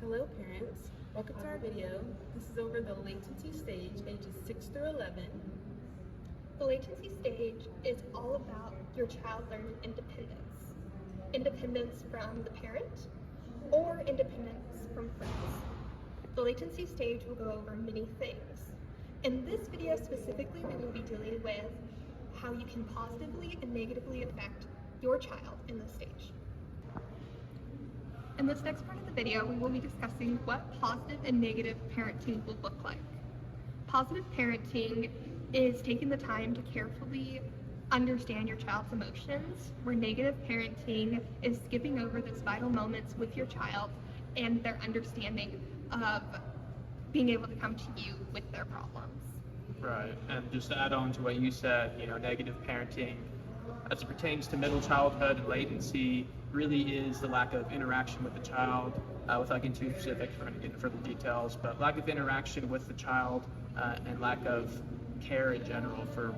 Hello parents, welcome to our video. This is over the latency stage, ages 6 through 11. The latency stage is all about your child learning independence. Independence from the parent or independence from friends. The latency stage will go over many things. In this video specifically, we will be dealing with how you can positively and negatively affect your child in this stage. In this next part of the video, we will be discussing what positive and negative parenting will look like. Positive parenting is taking the time to carefully understand your child's emotions, where negative parenting is skipping over those vital moments with your child and their understanding of being able to come to you with their problems. Right, and just to add on to what you said, negative parenting as it pertains to middle childhood and latency really is the lack of interaction with the child. Without getting too specific, we're going to get into further details, but lack of interaction with the child and lack of care in general for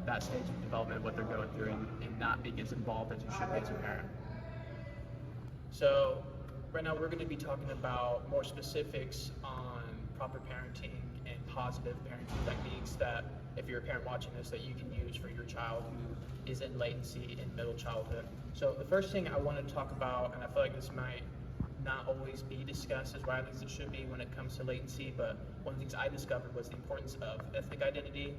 that stage of development, what they're going through, and not being as involved as you should be as a parent. So right now we're going to be talking about more specifics on proper parenting and positive parenting techniques that if you're a parent watching this that you can use for your child who is in latency in middle childhood. So the first thing I want to talk about, and I feel like this might not always be discussed as widely as it should be when it comes to latency, but one of the things I discovered was the importance of ethnic identity.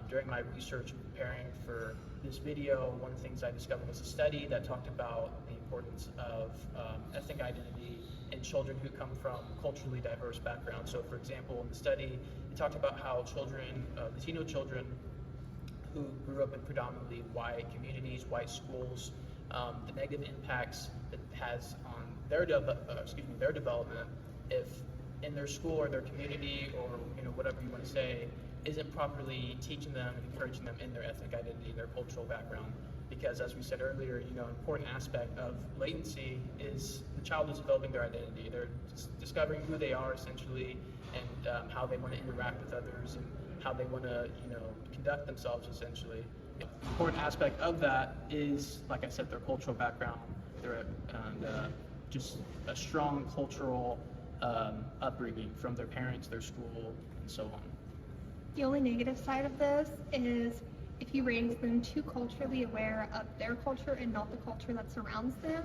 During my research and preparing for this video, one of the things I discovered was a study that talked about the importance of ethnic identity in children who come from culturally diverse backgrounds. So for example, in the study, it talked about how children, Latino children who grew up in predominantly white communities, white schools, the negative impacts it has on their development if in their school or their community or whatever you want to say isn't properly teaching them and encouraging them in their ethnic identity, their cultural background. Because as we said earlier, an important aspect of latency is the child is developing their identity. They're discovering who they are essentially and how they want to interact with others and how they want to conduct themselves essentially. The important aspect of that is, like I said, their cultural background, just a strong cultural upbringing from their parents, their school, and so on. The only negative side of this is if you raise them too culturally aware of their culture and not the culture that surrounds them,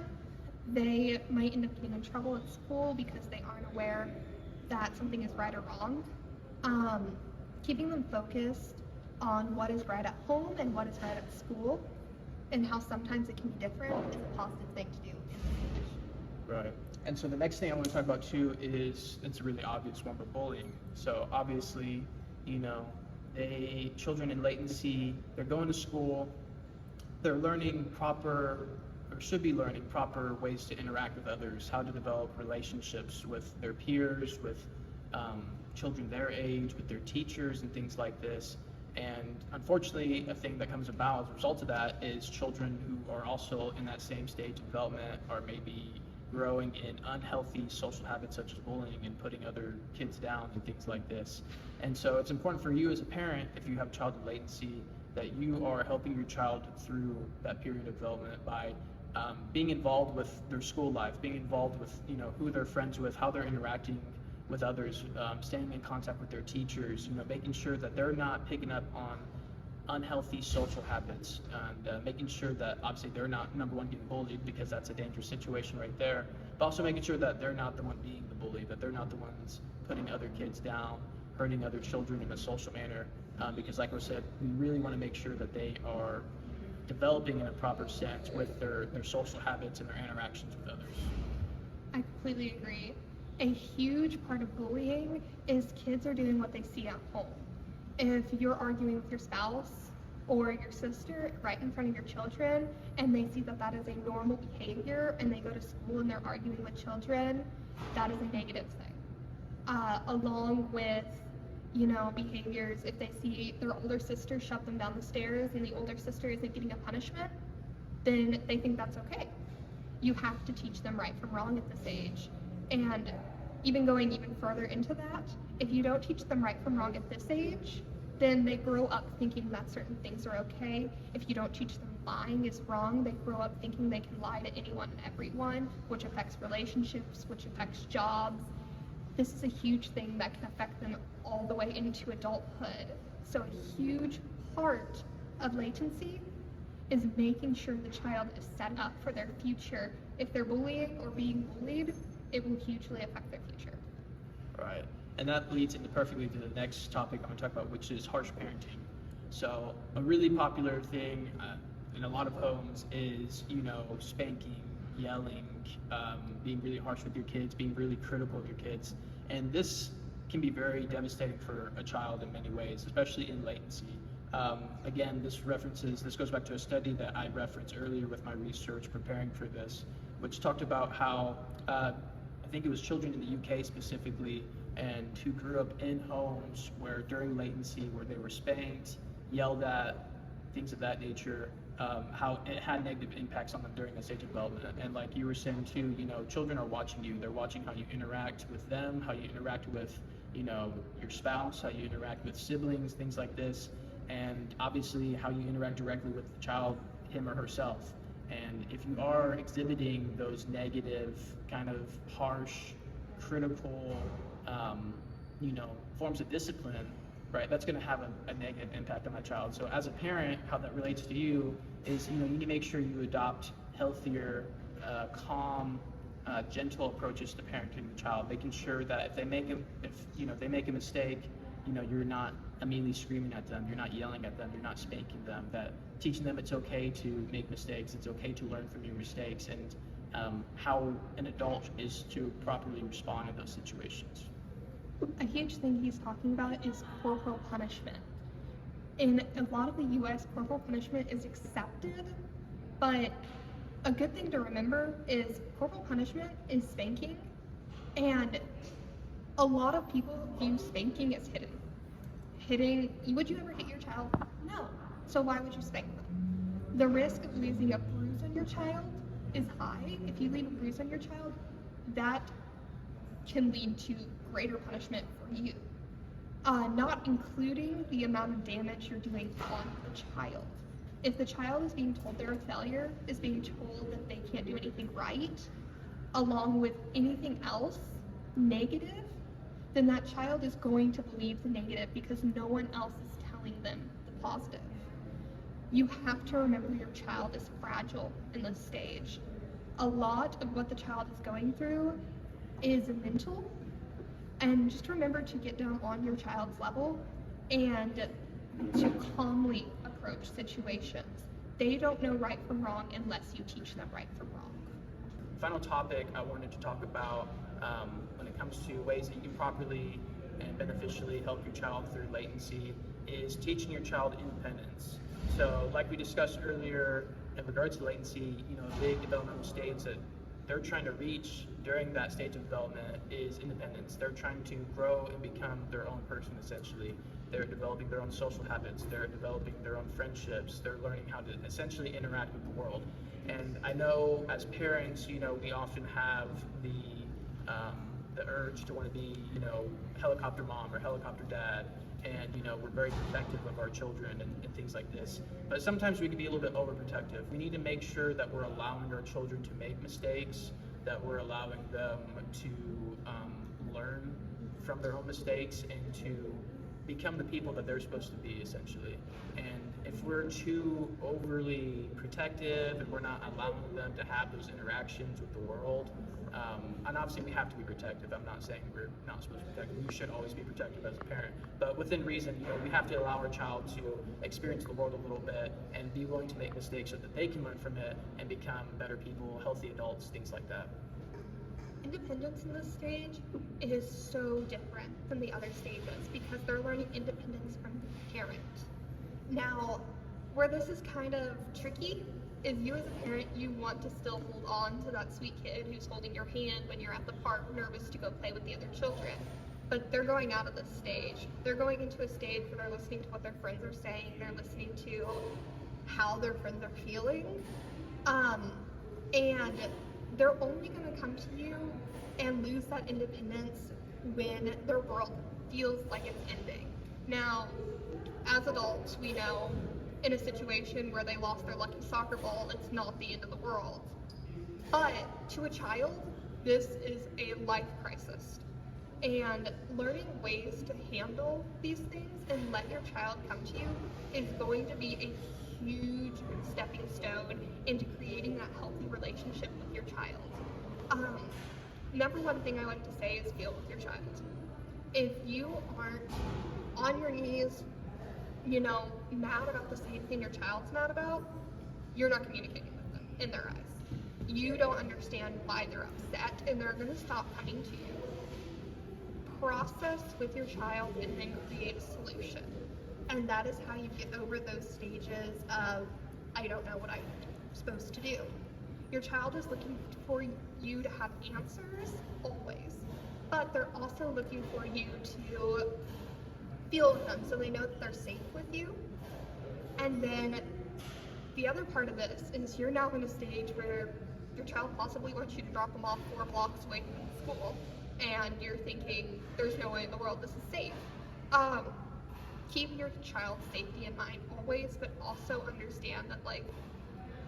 they might end up getting in trouble at school because they aren't aware that something is right or wrong. Keeping them focused on what is right at home and what is right at school and how sometimes it can be different is a positive thing to do in this age. Right. And so the next thing I want to talk about too is, it's a really obvious one, but bullying. So obviously, children in latency, they're going to school, they're learning should be learning proper ways to interact with others, how to develop relationships with their peers, with children their age, with their teachers and things like this. And unfortunately, a thing that comes about as a result of that is children who are also in that same stage of development are maybe growing in unhealthy social habits such as bullying and putting other kids down and things like this. And so it's important for you as a parent, if you have a child in latency, that you are helping your child through that period of development by being involved with their school life, being involved with who they're friends with, how they're interacting with others, staying in contact with their teachers, making sure that they're not picking up on unhealthy social habits and making sure that obviously they're not, number one, getting bullied because that's a dangerous situation right there, but also making sure that they're not the one being the bully, that they're not the ones putting other kids down, hurting other children in a social manner, because like I said, we really want to make sure that they are developing in a proper sense with their social habits and their interactions with others. I completely agree. A huge part of bullying is kids are doing what they see at home. If you're arguing with your spouse or your sister right in front of your children and they see that that is a normal behavior and they go to school and they're arguing with children, that is a negative thing. Along with, behaviors, if they see their older sister shove them down the stairs and the older sister isn't getting a punishment, then they think that's okay. You have to teach them right from wrong at this age. And even going even further into that, if you don't teach them right from wrong at this age, then they grow up thinking that certain things are okay. If you don't teach them lying is wrong. They grow up thinking they can lie to anyone and everyone, which affects relationships, which affects jobs. This is a huge thing that can affect them all the way into adulthood. So a huge part of latency is making sure the child is set up for their future. If they're bullying or being bullied, it will hugely affect their future. Right. And that leads into perfectly to the next topic I'm going to talk about, which is harsh parenting. So a really popular thing in a lot of homes is, spanking, yelling, being really harsh with your kids, being really critical of your kids. And this can be very devastating for a child in many ways, especially in latency. Again, this goes back to a study that I referenced earlier with my research preparing for this, which talked about how I think it was children in the UK specifically, and who grew up in homes where during latency, where they were spanked, yelled at, things of that nature, how it had negative impacts on them during the stage of development. And like you were saying too, children are watching you. They're watching how you interact with them, how you interact with, your spouse, how you interact with siblings, things like this. And obviously how you interact directly with the child, him or herself. And if you are exhibiting those negative, kind of harsh, critical, forms of discipline, right, that's going to have a negative impact on that child. So as a parent, how that relates to you is, you need to make sure you adopt healthier, calm, gentle approaches to parenting the child, making sure that if they make a mistake, you're not immediately screaming at them, you're not yelling at them, you're not spanking them, that teaching them it's okay to make mistakes, it's okay to learn from your mistakes, and how an adult is to properly respond in those situations. A huge thing he's talking about is corporal punishment. In a lot of the US, corporal punishment is accepted, but a good thing to remember is corporal punishment is spanking, and a lot of people view spanking as hidden. Would you ever hit your child? No. So why would you spank them? The risk of leaving a bruise on your child is high. If you leave a bruise on your child, that can lead to greater punishment for you. Not including the amount of damage you're doing on the child. If the child is being told they're a failure, is being told that they can't do anything right, along with anything else negative, then that child is going to believe the negative because no one else is telling them the positive. You have to remember your child is fragile in this stage. A lot of what the child is going through is mental, and just remember to get down on your child's level and to calmly approach situations. They don't know right from wrong unless you teach them right from wrong. Final topic I wanted to talk about when it comes to ways that you can properly and beneficially help your child through latency is teaching your child independence. So like we discussed earlier in regards to latency, a big developmental stage that they're trying to reach during that stage of development is independence. They're trying to grow and become their own person, essentially. They're developing their own social habits. They're developing their own friendships. They're learning how to essentially interact with the world. And I know as parents, we often have the urge to want to be, helicopter mom or helicopter dad, and we're very protective of our children and things like this. But sometimes we can be a little bit overprotective. We need to make sure that we're allowing our children to make mistakes, that we're allowing them to learn from their own mistakes and to become the people that they're supposed to be, essentially. And if we're too overly protective and we're not allowing them to have those interactions with the world, and obviously we have to be protective. I'm not saying we're not supposed to be protective. You should always be protective as a parent. But within reason, we have to allow our child to experience the world a little bit and be willing to make mistakes so that they can learn from it and become better people, healthy adults, things like that. Independence in this stage is so different than the other stages because they're learning independence from the parent. Now, where this is kind of tricky is you as a parent, you want to still hold on to that sweet kid who's holding your hand when you're at the park nervous to go play with the other children. But they're going out of this stage. They're going into a stage where they're listening to what their friends are saying. They're listening to how their friends are feeling. And they're only going to come to you and lose that independence when their world feels like it's ending. Now, as adults, we know in a situation where they lost their lucky soccer ball, it's not the end of the world. But to a child, this is a life crisis. And learning ways to handle these things and let your child come to you is going to be a huge stepping stone into creating that healthy relationship with your child. Number one thing I like to say is feel with your child. If you aren't on your knees, mad about the same thing your child's mad about, you're not communicating with them in their eyes. You don't understand why they're upset, and they're going to stop coming to you. Process with your child and then create a solution. And that is how you get over those stages of, I don't know what I'm supposed to do. Your child is looking for you to have answers, always. But they're also looking for you to feel with them so they know that they're safe with you. And then the other part of this is you're now in a stage where your child possibly wants you to drop them off 4 blocks away from school, and you're thinking, there's no way in the world this is safe. Keep your child's safety in mind always, but also understand that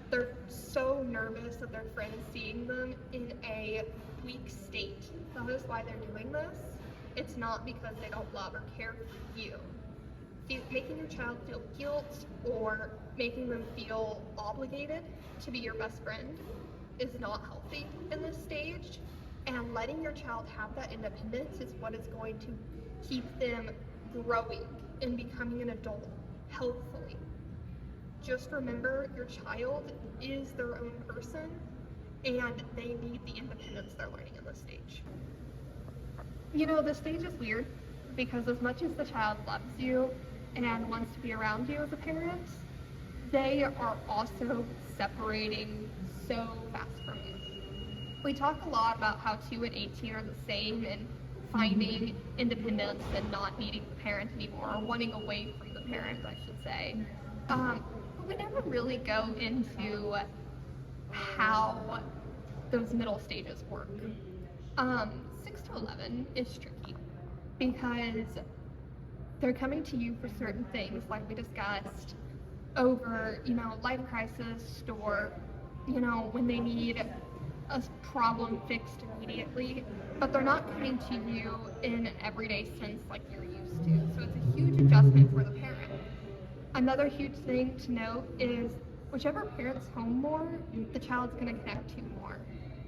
they're so nervous of their friends seeing them in a weak state. That is why they're doing this. It's not because they don't love or care for you. Making your child feel guilt or making them feel obligated to be your best friend is not healthy in this stage. And letting your child have that independence is what is going to keep them growing and becoming an adult healthfully. Just remember, your child is their own person, and they need the independence they're learning in this stage. This stage is weird because as much as the child loves you and wants to be around you as a parent, they are also separating so fast from you. We talk a lot about how 2 and 18 are the same and finding independence and not needing the parent anymore, or wanting away from the parent, I should say. But we never really go into how those middle stages work. 6 to 11 is tricky because they're coming to you for certain things, like we discussed, over, life crisis, or, when they need a problem fixed immediately, but they're not coming to you in an everyday sense like you're used to. So it's a huge adjustment for the parent. Another huge thing to note is whichever parent's home more, the child's going to connect to more.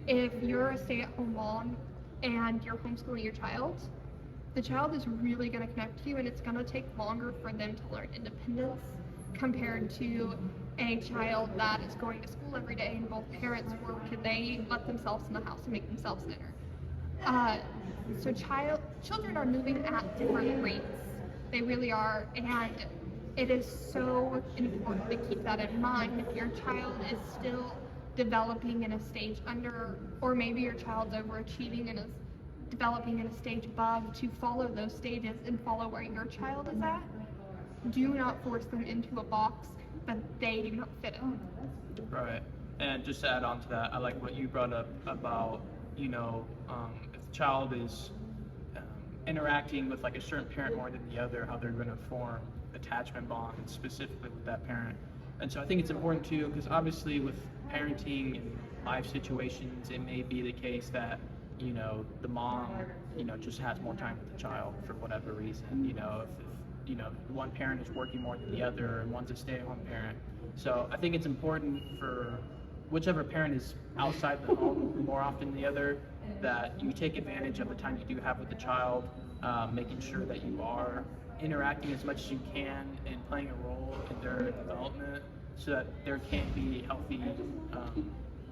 If you're a stay-at-home mom and you're homeschooling your child, the child is really going to connect to you, and it's going to take longer for them to learn independence compared to a child that is going to school every day and both parents work and they let themselves in the house and make themselves dinner. So children are moving at different rates. They really are, and it is so important to keep that in mind. If your child is still developing in a stage under, or maybe your child's overachieving and is developing in a stage above, to follow those stages and follow where your child is at. Do not force them into a box that they do not fit in. Right. And just to add on to that, I like what you brought up about, if the child is interacting with a certain parent more than the other, how they're going to form attachment bonds specifically with that parent. And so I think it's important too, because obviously with parenting and life situations, it may be the case that, the mom, just has more time with the child for whatever reason. If one parent is working more than the other and one's a stay-at-home parent. So I think it's important for whichever parent is outside the home more often than the other, that you take advantage of the time you do have with the child, making sure that you are interacting as much as you can and playing a role in their development so that there can be healthy,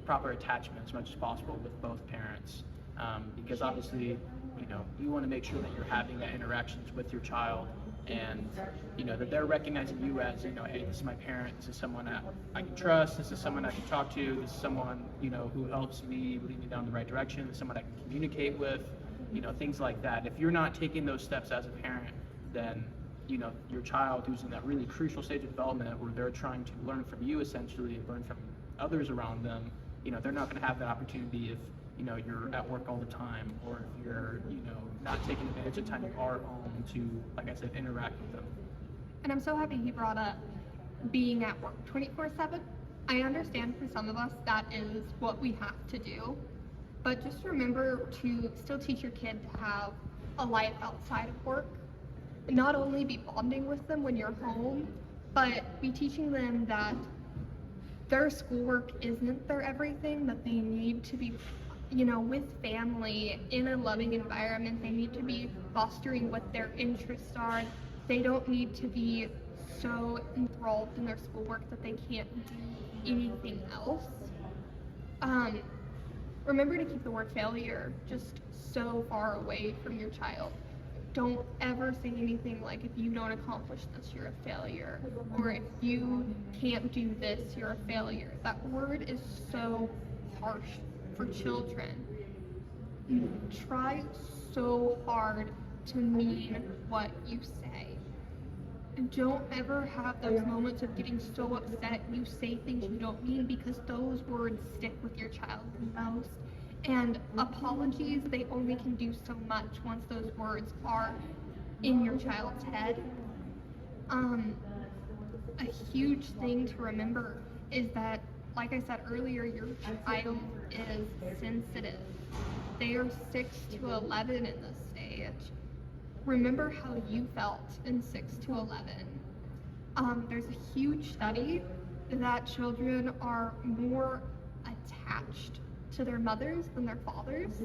proper attachment as much as possible with both parents. Because obviously, you want to make sure that you're having that interactions with your child, and that they're recognizing you as, hey, this is my parent, this is someone that I can trust, this is someone I can talk to, this is someone, who helps me lead me down the right direction, this is someone I can communicate with, things like that. If you're not taking those steps as a parent, then your child, who's in that really crucial stage of development where they're trying to learn from you essentially and learn from others around them, they're not going to have that opportunity if you're at work all the time, or if you're not taking advantage of time you are at home to, like I said, interact with them. And I'm so happy he brought up being at work 24/7. I understand for some of us that is what we have to do, but just remember to still teach your kid to have a life outside of work. Not only be bonding with them when you're home, but be teaching them that their schoolwork isn't their everything, that they need to be, with family in a loving environment. They need to be fostering what their interests are. They don't need to be so enthralled in their schoolwork that they can't do anything else. Um, Remember to keep the word failure just so far away from your child. Don't ever say anything like, if you don't accomplish this, you're a failure, or if you can't do this, you're a failure. That word is so harsh for children. Try so hard to mean what you say. And don't ever have those moments of getting so upset you say things you don't mean, because those words stick with your child the most. And apologies, they only can do so much once those words are in your child's head. A huge thing to remember is that, like I said earlier, your child is sensitive. They are 6 to 11 in this stage. Remember how you felt in 6 to 11. There's a huge study that children are more attached to their mothers than their fathers,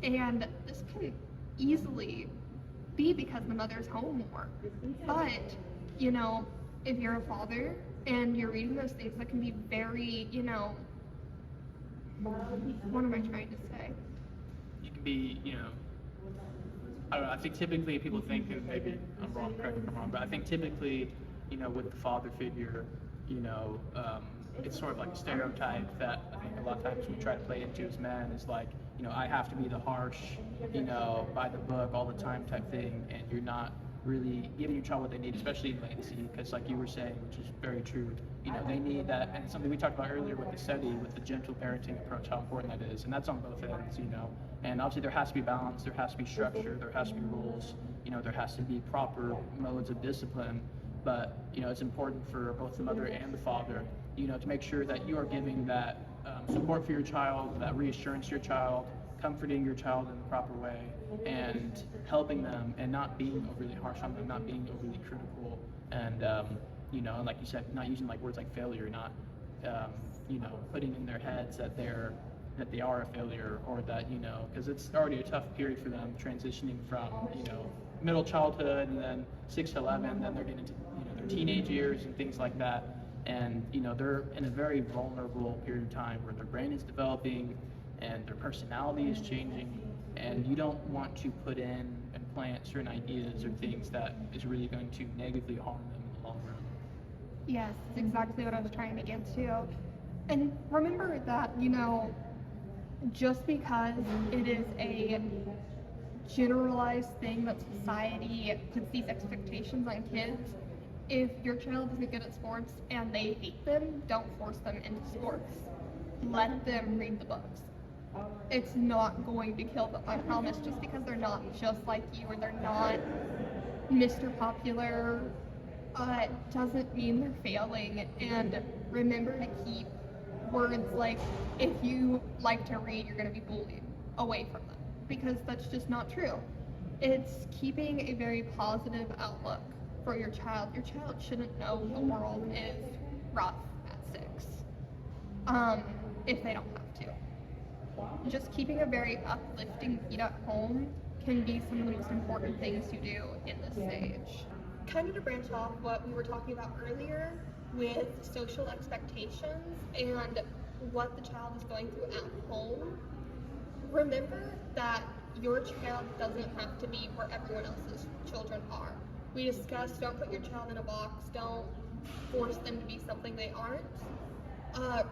and this can easily be because the mother's home more. But, if you're a father and you're reading those things, that can be very, what am I trying to say? You can be, I don't know, I think typically people think, and maybe I'm wrong, correct me if I'm wrong, but I think typically, with the father figure, it's sort of like a stereotype that I think a lot of times we try to play into as men is like, I have to be the harsh, by the book all the time type thing, and you're not really giving your child what they need, especially in latency, because like you were saying, which is very true, they need that, and something we talked about earlier with the study, with the gentle parenting approach, how important that is, and that's on both ends, and obviously there has to be balance, there has to be structure, there has to be rules, there has to be proper modes of discipline, but, it's important for both the mother and the father, to make sure that you are giving that support for your child, that reassurance to your child, comforting your child in the proper way, and helping them, and not being overly harsh on them, not being overly critical, and and like you said, not using like words like failure, not putting in their heads that they are a failure, or that because it's already a tough period for them transitioning from middle childhood, and then 6 to 11, then they're getting into their teenage years and things like that, and they're in a very vulnerable period of time where their brain is developing and their personality is changing, and you don't want to put in and plant certain ideas or things that is really going to negatively harm them in the long run. Yes, that's exactly what I was trying to get to. And remember that, just because it is a generalized thing that society puts these expectations on kids, if your child isn't good at sports and they hate them, don't force them into sports. Let them read the books. It's not going to kill them, I promise. Just because they're not just like you, or they're not Mr. Popular, doesn't mean they're failing. And remember to keep words like, if you like to read, you're going to be bullied, away from them, because that's just not true. It's keeping a very positive outlook for your child. Your child shouldn't know the world is rough at 6, if they don't have to. Just keeping a very uplifting beat at home can be some of the most important things you do in this stage. Kind of to branch off what we were talking about earlier with social expectations and what the child is going through at home, remember that your child doesn't have to be where everyone else's children are. We discussed, don't put your child in a box, don't force them to be something they aren't.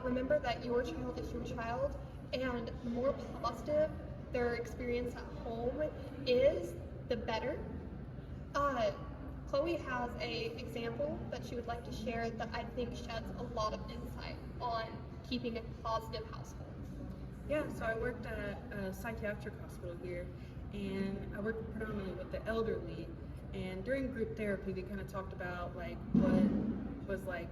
Remember that your child is your child, and the more positive their experience at home is, the better. Chloe has an example that she would like to share that I think sheds a lot of insight on keeping a positive household. Yeah, so I worked at a psychiatric hospital here, and I worked predominantly with the elderly. And during group therapy, we kind of talked about like what was like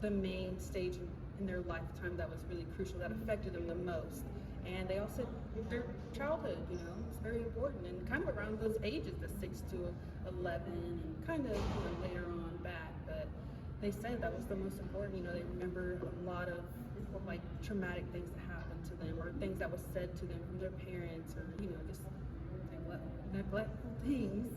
the main stage in their lifetime that was really crucial, that affected them the most. And they all said their childhood, you know, it's very important, and kind of around those ages, the 6 to 11, and kind of, you know, later on back. But they said that was the most important. You know, they remember a lot of like traumatic things that happened to them, or things that was said to them from their parents, or you know, just neglectful things.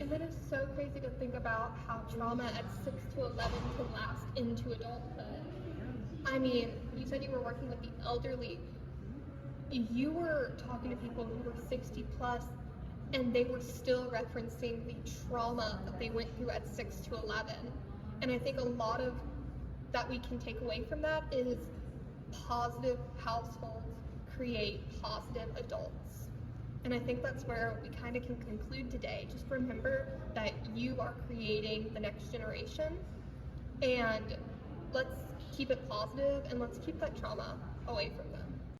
And it is so crazy to think about how trauma at 6 to 11 can last into adulthood. I mean, you said you were working with the elderly. You were talking to people who were 60 plus, and they were still referencing the trauma that they went through at 6 to 11. And I think a lot of that we can take away from that is positive households create positive adults. And I think that's where we kind of can conclude today. Just remember that you are creating the next generation, and let's keep it positive and let's keep that trauma away from them.